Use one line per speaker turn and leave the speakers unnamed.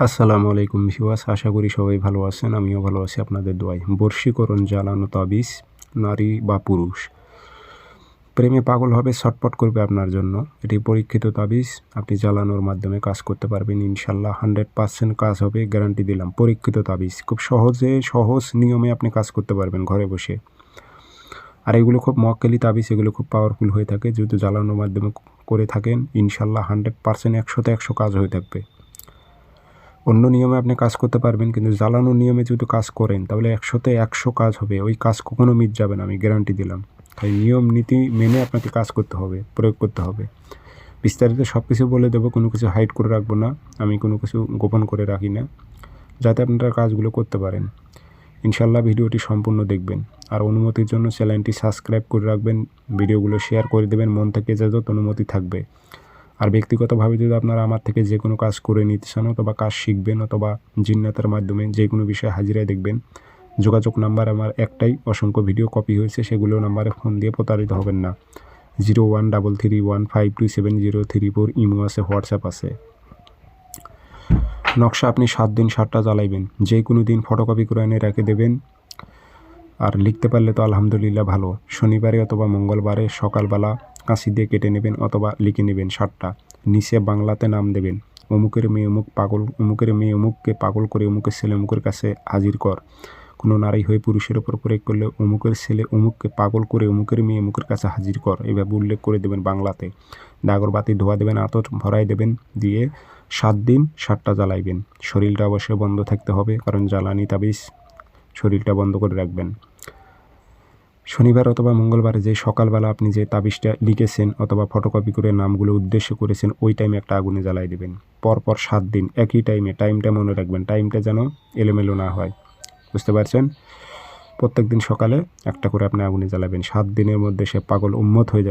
আসসালামু আলাইকুম ভিউয়ার্স, আশা করি সবাই ভালো আছেন। আমিও ভালো আছি আপনাদের দোয়ায়। বশীকরণ জ্বালানো তাবিজ, নারী বা পুরুষ প্রেমে পাগল হবে, ছটফট করবে আপনার জন্য। এটি পরীক্ষিত তাবিজ, আপনি জ্বালানোর মাধ্যমে কাজ করতে পারবেন ইনশাল্লাহ। 100% কাজ হবে, গ্যারান্টি দিলাম। পরীক্ষিত তাবিজ, খুব সহজ নিয়মে আপনি কাজ করতে পারবেন ঘরে বসে। আর এগুলো খুব মক্কেলি তাবিজ, এগুলো খুব পাওয়ারফুল হয়ে থাকে। যেহেতু জ্বালানোর মাধ্যমে করে থাকেন ইনশাল্লাহ 100% 100-100 কাজ হয়ে থাকবে। অন্য নিয়মে আপনি কাজ করতে পারবেন, কিন্তু জ্বালানোর নিয়মে যদি কাজ করেন তাহলে 100-100 কাজ হবে। ওই কাজ কখনো মিস যাবে না, আমি গ্যারান্টি দিলাম। তাই নিয়ম নীতি মেনে আপনাকে কাজ করতে হবে, প্রয়োগ করতে হবে। বিস্তারিত সব কিছু বলে দেবো, কোনো কিছু হাইড করে রাখবো না, আমি কোনো কিছু গোপন করে রাখি না, যাতে আপনারা কাজগুলো করতে পারেন। ইনশাল্লাহ ভিডিওটি সম্পূর্ণ দেখবেন। আর অনুমতির জন্য চ্যানেলটি সাবস্ক্রাইব করে রাখবেন, ভিডিওগুলো শেয়ার করে দেবেন, মন থেকে যত অনুমতি থাকবে। আর ব্যক্তিগতভাবে যদি আপনারা আমার থেকে যে কোনো কাজ করে নিতে চান, অথবা কাজ শিখবেন, অথবা জিন্নাতের মাধ্যমে যে কোনো বিষয়ে হাজিরায় দেখবেন, যোগাযোগ নাম্বার আমার একটাই, অসংখ্য ভিডিও কপি হয়েছে, সেগুলো নাম্বারে ফোন দিয়ে প্রতারিত হবেন না। 0133152703 ইমো আছে, হোয়াটসঅ্যাপ আছে। নকশা আপনি 7 দিন 7টা জ্বালাইবেন, যে কোনো দিন ফটোকপি করে এনে রেখে দেবেন। আর লিখতে পারলে তো আলহামদুলিল্লাহ ভালো। শনিবারে অথবা মঙ্গলবারে সকালবেলা কাঁচি দিয়ে কেটে নেবেন, অথবা লিখে নেবেন 7টা। নিচে বাংলাতে নাম দেবেন, অমুকের মেয়ে অমুক পাগল, অমুকের মেয়ে অমুককে পাগল করে অমুকের ছেলে অমুকের কাছে হাজির কর। কোনো নারী হয়ে পুরুষের ওপর প্রয়োগ করলে অমুকের ছেলে অমুককে পাগল করে অমুকের মেয়ে অমুকের কাছে হাজির কর, এভাবে উল্লেখ করে দেবেন বাংলাতে। আগরবাতি ধোয়া দেবেন, আতর ভরাই দেবেন, দিয়ে 7 দিন 7টা জ্বালাইবেন। শরীরটা অবশ্যই বন্ধ থাকতে হবে, কারণ জ্বালানি তাবিজ, শরীরটা বন্ধ করে রাখবেন। শনিবার অথবা মঙ্গলবারে যে সকালবেলা আপনি যে তাবিজটা লিখেছেন অথবা ফটোকপি করে নামগুলো উদ্দেশ্য করেছেন, ওই টাইমে একটা আগুনে জ্বালাই দেবেন। পরপর 7 দিন একই টাইমে, টাইমটা মনে রাখবেন, টাইমটা যেন এলোমেলো না হয়, বুঝতে পারছেন? প্রত্যেক দিন সকালে একটা করে আপনি আগুনে জ্বালাবেন। 7 দিনের মধ্যে সে পাগল উম্মত হয়ে যাবে।